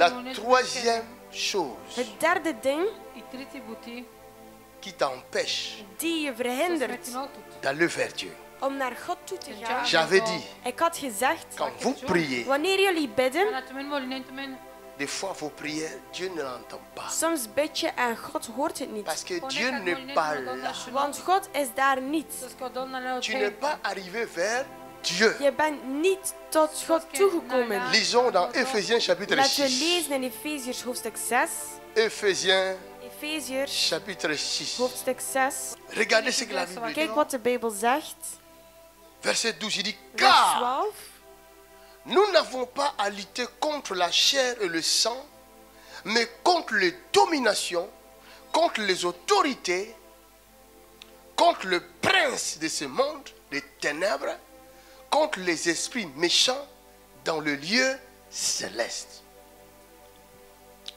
La troisième chose Het derde ding И трите бути qui t'empêche die je со verhindert сметинотото. d'aller vers Dieu. om naar God toe te gaan. J'avais dit, Ik had gezegd, quand vous priez, wanneer jullie bidden, Когато мен молинето мен, des fois vos prières, Dieu ne l'entend pas. soms bid je en God hoort het niet. Parce que Dieu понекад n'est молинето pas на Бога là. ще Want God is daar niet. с кодол на Tu n'es pas arrivé vers Dieu. Je bent niet tot God toegekomen. Lisons dans Éphésiens chapitre Laten we 6. lezen in Efeziërs hoofdstuk 6. Éphésiens Efeziërs chapitre 6. hoofdstuk 6. Regardez ce que la Bible dit. Kijk wat de Bijbel zegt. Verset 12, il dit, Vers car 12. nous n'avons pas à lutter contre la chair et le sang, mais contre les dominations, contre les autorités, contre le prince de ce monde, des ténèbres, contre les esprits méchants dans le lieu céleste.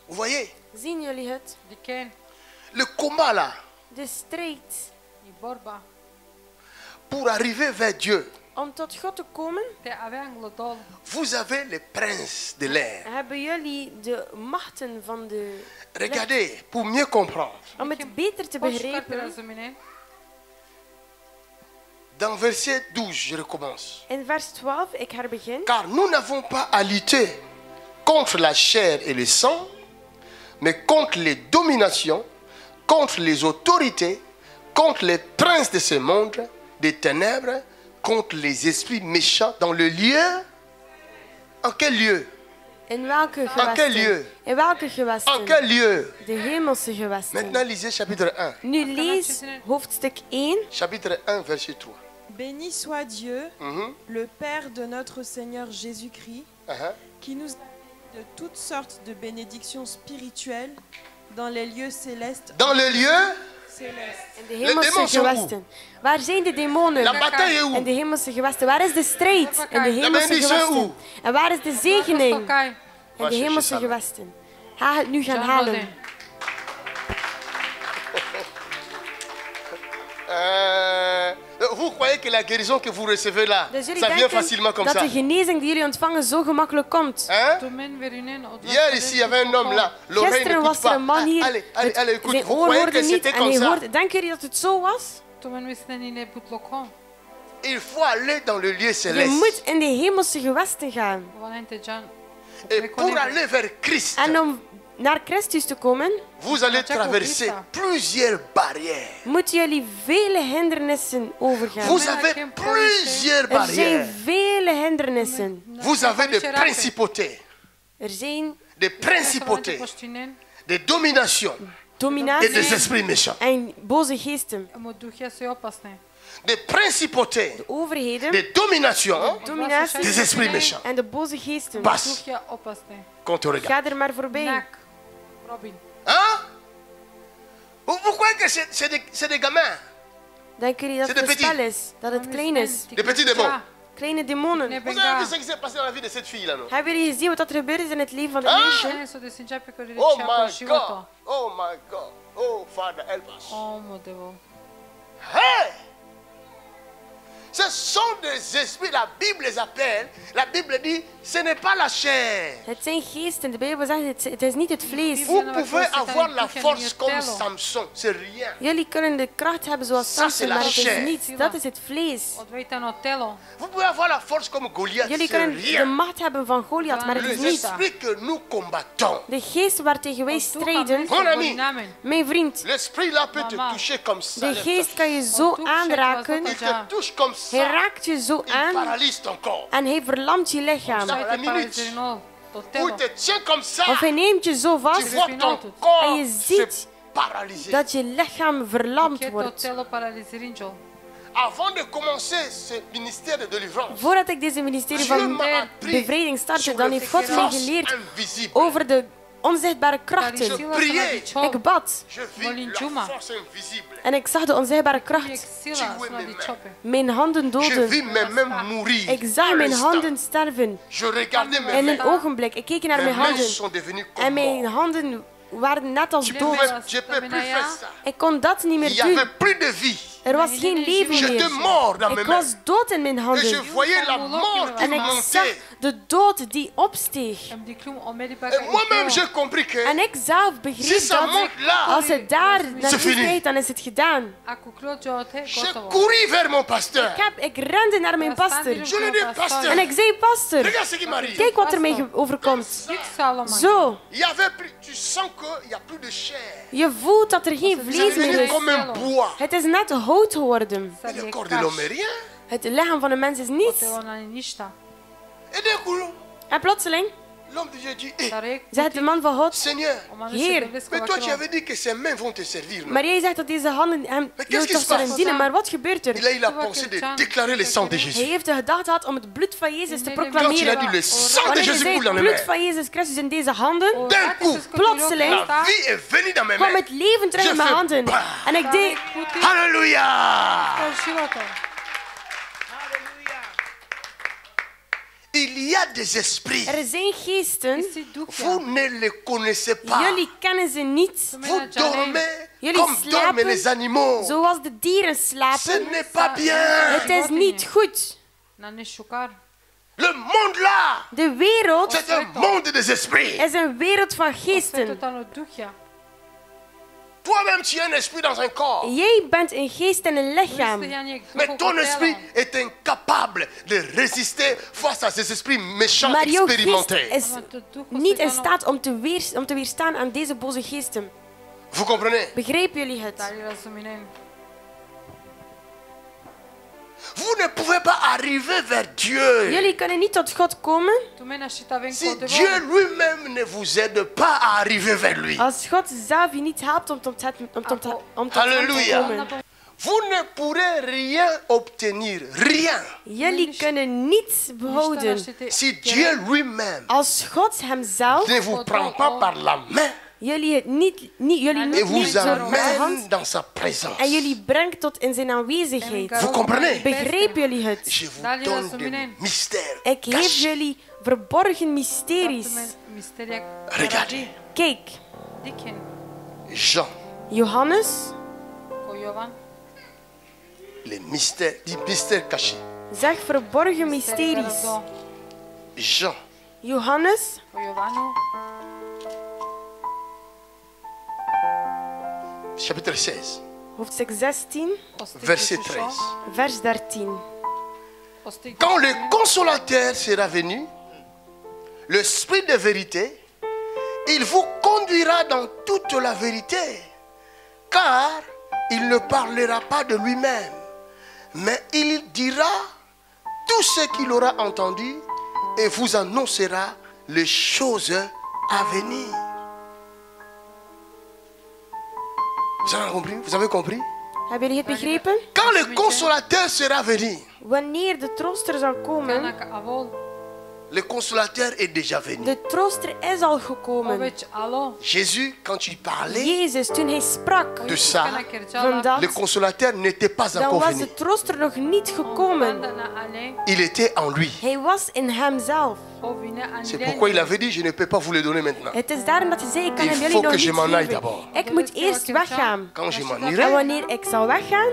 Vous voyez, Zien jullie het? Die ken, le combat là, De strijd die borba. pour arriver vers Dieu, om tot God te komen, Те авеангло долу. vous avez les princes de l'air. hebben jullie de machten van de... Regardez, pour mieux comprendre, Om het beter te Почвате begrijpen, разумене. dans verset 12, je recommence. in vers 12, ik herbegin. Car nous n'avons pas à lutter contre la chair et le sang, mais contre les dominations, contre les autorités, contre les princes de ce monde, des ténèbres, contre les esprits méchants dans le lieu. En quel lieu? In welke En quel lieu? gewesten? In welke En gewesten? quel lieu? De hemelse gewesten. Maintenant, lisez chapitre 1. Nu lees hoofdstuk 1. Chapitre 1, verset 3. Béni soit Dieu, Mhm, le Père de notre Seigneur Jésus-Christ, qui nous a donné de toutes sortes de bénédictions spirituelles dans les lieux célestes. Dans le lieu, Célestes. In de hemelse demons zijn gewesten. Waar zijn de demonen? la bataille est où? In de hemelse gewesten. Waar is de strijd? In de hemelse benediction gewesten. hoe? En waar is de zegening? Кай. In Waar de is hemelse Jezaja? gewesten. Ga het nu gaan John halen. Roden. Vous croyez que la guérison que vous recevez là, Dus jullie ça vient denken facilement comme dat ça? de genezing die jullie ontvangen zo gemakkelijk komt. Hein? До мен веринен от Hier ici, il y avait un homme là, l'oreille Gisteren n'écoute was er pas. een man hier. Allez, allez, allez, écoute, Zijn vous oor croyez que hoorde niet c'était en comme hij ça? hoorde. Denken jullie dat het zo was? До мен мисля ни не бутлоко. Il faut aller dans le lieu Je céleste. moet in de hemelse gewesten gaan. Валенте Джан. Et pour aller vers Christ, En om naar Christus te komen, vous allez traverser plusieurs barrières. moeten jullie vele hindernissen overgaan. Vous avez plusieurs Er zijn barrières. vele hindernissen. Vous avez des principautés, Er zijn des principautés, des dominations et des dominaties esprits méchants. en boze geesten. Ама духја се опасни. Des principautés, Overheden, des dominations dominaties des esprits méchants. en de boze geesten. Passe Духја опасни. quand on regarde. Ga er maar voorbij. Нак. Робин. Hein? Vous croyez que c'est des gamins, Denken jullie dat C'est het de een petit. spel is? Dat het klein is? des petits démons? Kleine demonen. Не Vous avez vu бега. ce qui s'est passé dans la vie de cette fille-là, non? Hebben jullie gezien wat er gebeurd is in het leven van dat Ah! meisje? Не со да се джапи каде Oh рече my живото. God! Oh my God! Oh Father, help us! О, модело. Hey! Ce sont des esprits, la Bible les appelle, la Bible dit, ce n'est pas la chair. Het zijn geesten. De Bijbel zegt het is niet het vlees. Vous pouvez avoir la force comme Samson, c'est rien. Jullie kunnen de kracht hebben zoals Ça, Samson, c'est la maar het is chair. niets. Dat is het vlees. Одвојтено тело. Vous pouvez avoir la force comme Goliath, Jullie c'est kunnen de rien. macht hebben van Goliath, maar het is Les niet. esprits que nous combattons, De geest waartegen wij strijden, Mon ami. mijn vriend, l'esprit là peut te Maman. toucher comme ça. de geest kan je zo aanraken. Il te touche comme Hij ça, raakt je zo il aan paralyse ton corps. en hij verlamt je lichaam. Ça, la Те minute парализирано до où тело. il te tient comme ça, Of hij neemt je zo tu vast vois ton En corps je se ziet paralyser. dat je lichaam verlamd Кето wordt. тело парализиринџо. Avant de commencer ce ministère de délivrance, Voordat ik deze ministerie Dieu van m'a appris bevrijding startte, sur dan les heeft God mij forces geleerd invisibles. over de onzichtbare Пари krachten. сила priais. сме дичо. Ik bad Je vis Molin la Juma. force invisible. en ik zag de onzichtbare Тиек kracht. сила сме дичопе. Mijn handen Je doden. vis mes mains mourir. Ik zag à mijn l'instant. handen sterven. Je regardais mes In mains. een ogenblik. Ik keek naar Mes mijn mains handen. sont devenues En comme mijn mortes. handen waren net als Je dood. peux plus faire ça. Ik kon dat niet Il meer n'y avait doen. plus de vie. Er was geen leven J'étais meer. mort dans mes Ik mains. was dood in mijn Et je handen. voyais la mort qui En ik zag montait. de dood die opsteeg. En die klom onmiddellijk Et moi-même, j'ai compris que En ik zelf si begreep ça dat monte là, als het daar naartoe fini. kijkt, dan is het gedaan. Ako klođo te j'ai gotovo. couru vers mon pasteur. Ik rende naar mijn pastor. Je lui dis, pasteur, En ik zei, pastor, regarde ce qui m'arrive. kijk wat er mij overkomt. Dik Salomon. Zo, Il y avait plus, tu sens qu'il n'y a plus de chair. je voelt dat er geen C'est vlees meer devenu is. comme un bois. Het is net hout geworden. Et le corps de l'homme est rien. Het lichaam van een mens is niets. Telo na ni ništa. Et d'un coup, En plotseling l'homme de Dieu dit, eh, Da rekao zegt de man van God, Seigneur, Heer, mais toi tu avais dit que ses mains vont te servir. Non? maar jij zegt dat deze handen hem Maar qu'est-ce qui toch se passe? zullen dienen. Maar wat gebeurt er? Il a eu la pensée de déclarer le sang de Hij Jésus. heeft de gedachte gehad om het bloed van Jezus te Quand il a proclameren. dit le sang de Wanneer je Jésus zei coule dans het les bloed mains, van Jezus Christus in deze handen, d'un coup, plotseling la vie est venue dans mes kwam mains. het leven terug in mijn Je handen. fais En ik deed, Alléluia. životom. Il y a des esprits. er zijn geesten, Si duh Vous ne les connaissez pas. jullie kennen ze niet. Vous dormez Jullie comme dorment slapen les animaux. zoals de dieren Ce slapen. n'est pas bien. Het is niet goed. Na nešukar. Le monde là, De wereld c'est un monde des esprits. is een wereld van Sve geesten. totalno duhja. Toi-même, tu es un esprit dans un corps. Jij bent een geest en een lichaam. Mais ton esprit est incapable de résister face à ces esprits méchants Maar jouw geest expérimentés. is niet in staat om te weerstaan aan deze boze geesten. Vous comprenez? Begrijpen jullie het? Da li razuminem? Vous ne pouvez pas arriver vers Dieu Jullie kunnen niet tot God komen Tu mene šita venko si od Dieu lui-même ne vous aide pas à arriver vers lui. als God zelf je niet helpt om tot hem te Halleluja. komen. Vous ne pourrez rien obtenir, rien, Jullie kunnen niets behouden si Dieu lui-même als God hemzelf ne vous prend pas par la main jullie het niet et vous niet zo met de amène hand dans sa présence. en jullie brengt tot in zijn aanwezigheid. Vous comprenez? Begrijpen jullie het? Je vous donne des mystères Ik geef cachés. jullie verborgen mysteries. Misterija Regardez, Kijk, Dikin. Jean, Johannes, Ko Jovan. les mystères, dit mystères cachés. zeg verborgen mysteries. Jean, Johannes, Po Jovanu. chapitre 16, hoofdstuk 16, verset 13. vers 13. Quand le consolateur sera venu, l'esprit de vérité, il vous conduira dans toute la vérité, car il ne parlera pas de lui-même, mais il dira tout ce qu'il aura entendu et vous annoncera les choses à venir. Vous avez compris? Vous avez compris? Hebben jullie het begrepen? Quand le consolateur sera venu, Wanneer de trooster zal komen, Kanaka avol. le consolateur est déjà venu. de trooster is al gekomen. Oveć alo. Jésus, quand il parlait Jezus, toen hij sprak de ça, van dat, le consolateur n'était pas dan encore was venu. de trooster nog niet gekomen. Il était en lui. Hij was in hemzelf. C'est pourquoi il avait dit, je ne peux pas vous le donner maintenant. Het is daarom dat hij zei, ik kan Il hem jullie faut nog que niet je m'en aille geven. d'abord. Ik moet eerst weggaan. Quand je m'en En irai, wanneer ik zal weggaan,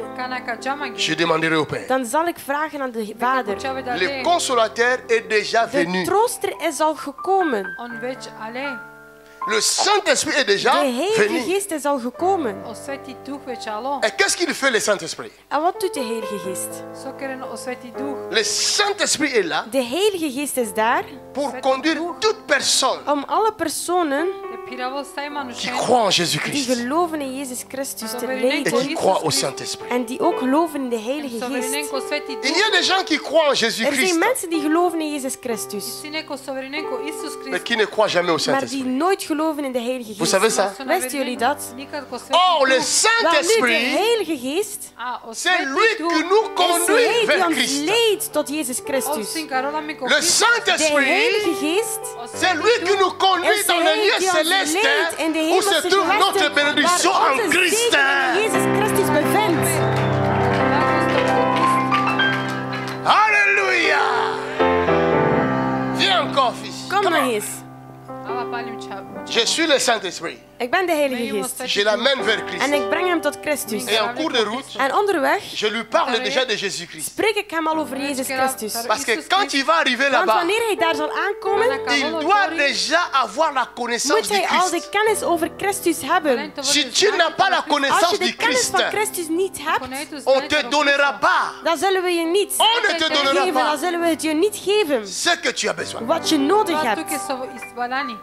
je demanderai au Père. dan zal ik vragen aan de Vader. Le consolateur est déjà De venu. trooster is al gekomen. On već ale. Le Saint-Esprit est déjà De Heilige venu. Geest is al gekomen. O Sveti Duh već alo. Et qu'est-ce qu'il fait, le Saint-Esprit? En wat doet de Heilige Geest? Sokeren o Sveti Duh. Le Saint-Esprit est là De Heilige Geest is daar pour conduire toute personne om alle personen Je piravo staj qui manušen. croit en die Jésus-Christ geloven in Jezus Christus te et leiden. qui croit au Saint-Esprit. En die ook geloven in de Heilige Geest. Soverinenko Sveti Il Duh. y a des gens qui croient en Er zijn Jésus-Christ, mensen die geloven in Jezus Christus, Si neko Soverinenko Isus mais Kristus. qui ne croient jamais au maar die Saint-Esprit. nooit geloven in de Heilige Vous Geest. savez ça? Wisten jullie dat? Nikad ko Sveti Or, le Duh. Wel nu, de Saint-Esprit, Heilige Geest O c'est Sveti lui Duh. qui nous is conduit Hij die vers ons Christ. leidt tot Jezus Christus. Osim karola mi ko Le Kristus. De Saint-Esprit, Heilige Geest c'est lui qui nous conduit is dans Hij les lieux die ons célestes leidt in de où se hemelse trouve notre gewesten bénédiction waar en onze Christ. zegen in Jezus Christus bevindt. Alléluia. Viens encore, fils. Kom nog eens. Ava pa hvalim Ća. Je suis le Saint-Esprit. Ik ben de Heilige Imamo Geest. Sveti Je l'amène vers En Christ. ik breng hem tot Christus. Et en cours de route, En onderweg je lui parle déjà de Jésus-Christ. spreek ik hem al over Jezus Christus. Parce que quand il va arriver Want là-bas, wanneer hij daar zal aankomen, il doit déjà avoir la connaissance moet du hij al de Christ. kennis over Christus hebben. Si tu n'as pas la Als connaissance je du de kennis Christ, van Christus niet hebt, on ne te donnera pas. dan zullen we je niet On ne te donnera geven. Dan pas zullen we het je niet geven ce que tu as besoin. wat je nodig hebt. Тук са избрани.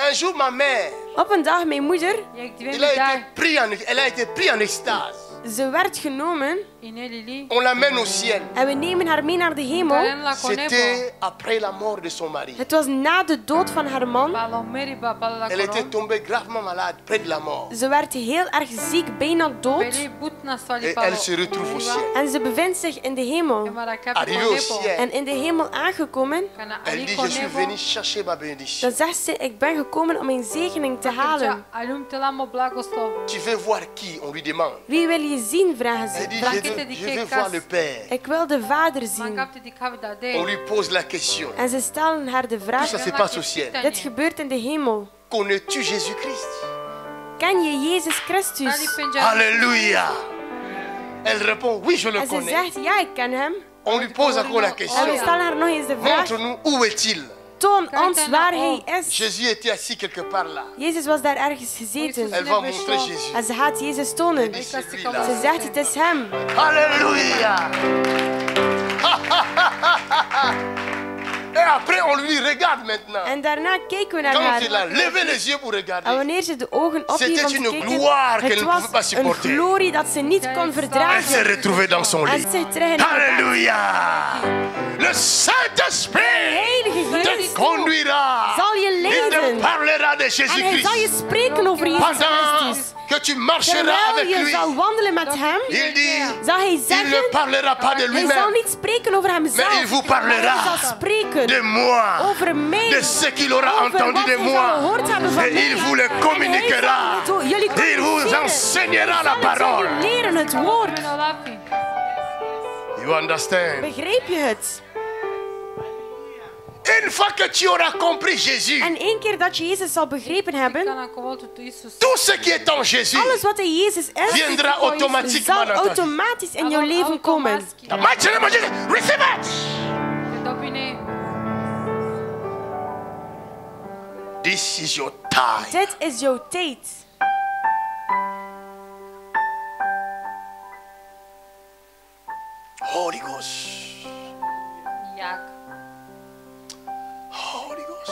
Un jour, ma mère, Op een dag, mijn moeder, Як две elle a été медали elle a été prise en extase. ze werd genomen и не лили. On l'amène au ciel. en we nemen haar mee naar de hemel. Каленла ко небо. C'était après la mort de son mari. Het was na de dood van haar man. Palomери пала Elle était корон. tombée gravement malade, près de la mort. Ze werd heel erg ziek, bijna dood. Бели бутна свали Et пало. elle se retrouve au ciel. En ze bevindt zich in de hemel. Кема капи Arrivé ко au небо. ciel, En in de hemel aangekomen, Кана elle али dit, ко je suis небо. venue chercher ma bénédiction. dan zegt ze, ik ben gekomen om mijn zegening te halen. Алюм теламо благослов. Tu veux voir qui? On lui demande. Wie wil je zien, vragen Elle ze. dit, je veux voir le Père. Ik wil de Vader Ма zien. капти ди кави On даде. lui pose la question. En ze stellen haar de Tout vraag, ça se passe au ciel. dit gebeurt in de hemel. Connais-tu Jésus-Christ? Ken je Jezus Christus? Али пенджа. Alléluia. Elle répond, oui, je le En ze connais. zegt, ja, ik ken hem. On lui pose encore la En we question. stellen haar nog eens de vraag, Montre-nous où est-il? toon ons waar hij is. Jésus était assis quelque part là. Jezus was daar ergens gezeten. Elle va montrer Jésus. En ze gaat Jezus tonen. C'est Ze celui-là. zegt, het is hem. Alléluia. Et après, on lui dit, regarde maintenant. En daarna keken we naar Quand il a haar. levé les yeux pour En regarder, wanneer ze de ogen ophief om C'était te une kijken, gloire qu'elle het ne was pouvait pas een supporter. glorie dat ze niet kon elle s'est verdragen. retrouvée dans son En lit. zich terug in haar bed. Alléluia. Le Saint-Esprit Heilige te Geest conduira. zal je Il te leiden. parlera de En hij zal je Jésus-Christ. spreken over Jezus Pendant Christus. que tu marcheras Terwijl avec je lui, zal wandelen met hem, il dit, zal hij il ne zeggen, parlera pas de hij zal lui-même, niet spreken over hemzelf, mais il vous maar parlera hij zal spreken de moi, over mij, de ce qu'il aura over entendu wat de hij zal moi. gehoord hebben van Et mij. il vous le En hij communiquera. zal het jullie Il vous communiceren. enseignera la Hij zal het parole. jullie leren, het woord. Мено лапи. You understand? Begrijp je het? Une fois que tu auras compris Jésus, En één keer dat je Jezus zal begrepen hebben, Кана ко волтото Исус. tout ce qui est en Jésus alles wat in Jezus is, viendra automatiquement zal dans ta vie. automatisch in jouw leven komen. The mighty name of Jesus, receive it. Те допине. This is your time. Dit is jouw tijd. Holy Ghost. Як. Holy Ghost.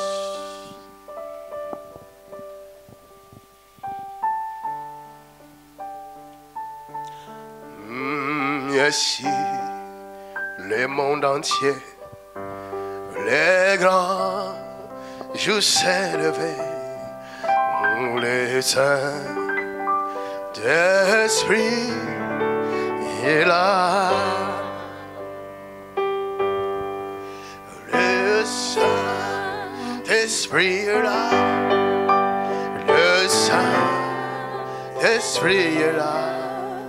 Ici, le monde entier, les grands jours s'est levé, le Saint-Esprit est là. Le Saint-Esprit est là. Le Saint-Esprit est là.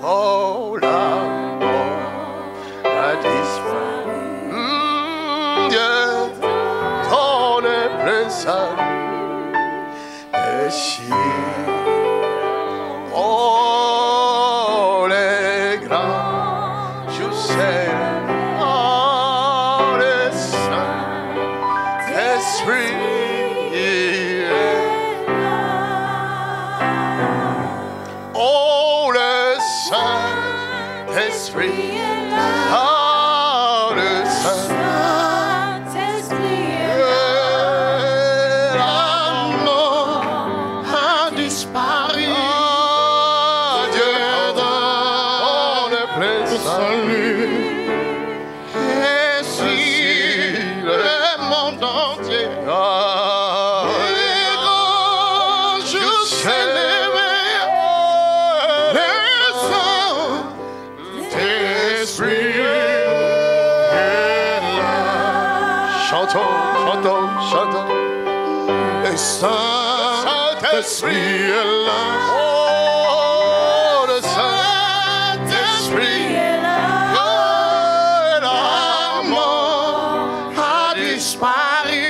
Oh, l'amour a disparu. Dieu, ton plein salut. Et si, oh, les grands, je sais, oh, le Saint-Esprit est là. Oh, le Saint-Esprit. Oh, le Saint-Esprit. L'amour a disparu. Oh, Dieu donne le plein salut. Et si le monde entier, les grands jours s'élèvent, le Saint-Esprit est là. Chantons, chantons, chantons. Le Saint-Esprit est là. Oh, le Saint-Esprit est là. L'amour a disparu.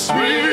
Spirit.